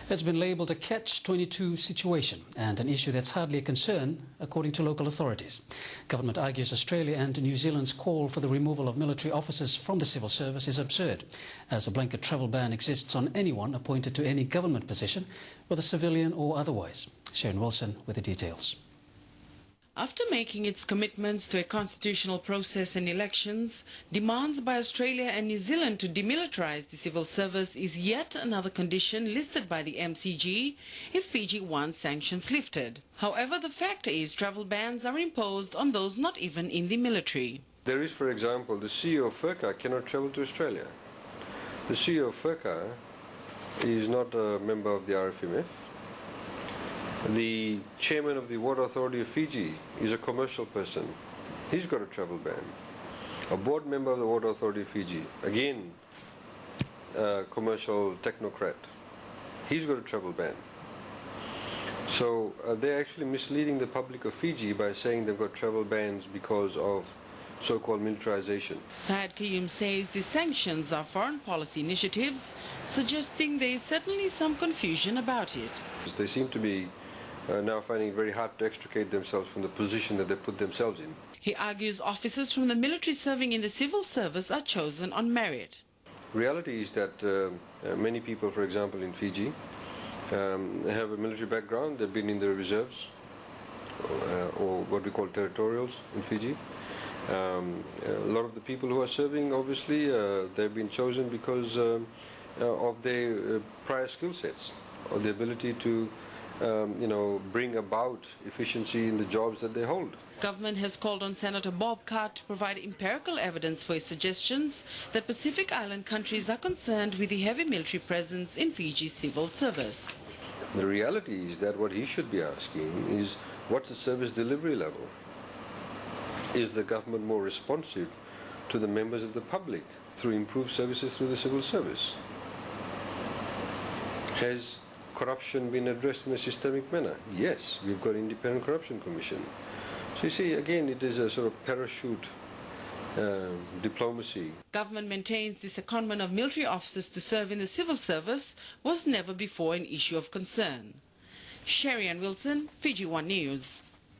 It's been labelled a catch-22 situation and an issue that's hardly a concern, according to local authorities. Government argues Australia and New Zealand's call for the removal of military officers from the civil service is absurd, as a blanket travel ban exists on anyone appointed to any government position, whether civilian or otherwise. Sharon Wilson with the details. After making its commitments to a constitutional process and elections, demands by Australia and New Zealand to demilitarise the civil service is yet another condition listed by the MCG if Fiji One sanctions lifted. However, the fact is travel bans are imposed on those not even in the military. There is, for example, the CEO of FIRCA cannot travel to Australia. The CEO of FIRCA is not a member of the RFMF. The chairman of the Water Authority of Fiji is a commercial person. He's got a travel ban. A board member of the Water Authority of Fiji, again, a commercial technocrat. He's got a travel ban. So they're actually misleading the public of Fiji by saying they've got travel bans because of so-called militarization. Sayed-Khaiyum says the sanctions are foreign policy initiatives, suggesting there is certainly some confusion about it. They seem to be now finding it very hard to extricate themselves from the position that they put themselves in. He argues officers from the military serving in the civil service are chosen on merit. Reality is that many people, for example, in Fiji, have a military background. They've been in the reserves, or what we call territorials in Fiji. A lot of the people who are serving, obviously, they've been chosen because of their prior skill sets, or the ability to bring about efficiency in the jobs that they hold. Government has called on Senator Bob Carr to provide empirical evidence for his suggestions that Pacific Island countries are concerned with the heavy military presence in Fiji's civil service. The reality is that what he should be asking is, what's the service delivery level? Is the government more responsive to the members of the public through improved services through the civil service? Has corruption been addressed in a systemic manner? Yes, we've got an independent corruption commission. So you see, again, it is a sort of parachute diplomacy. Government maintains the secondment of military officers to serve in the civil service was never before an issue of concern. Sharon Wilson, Fiji One News.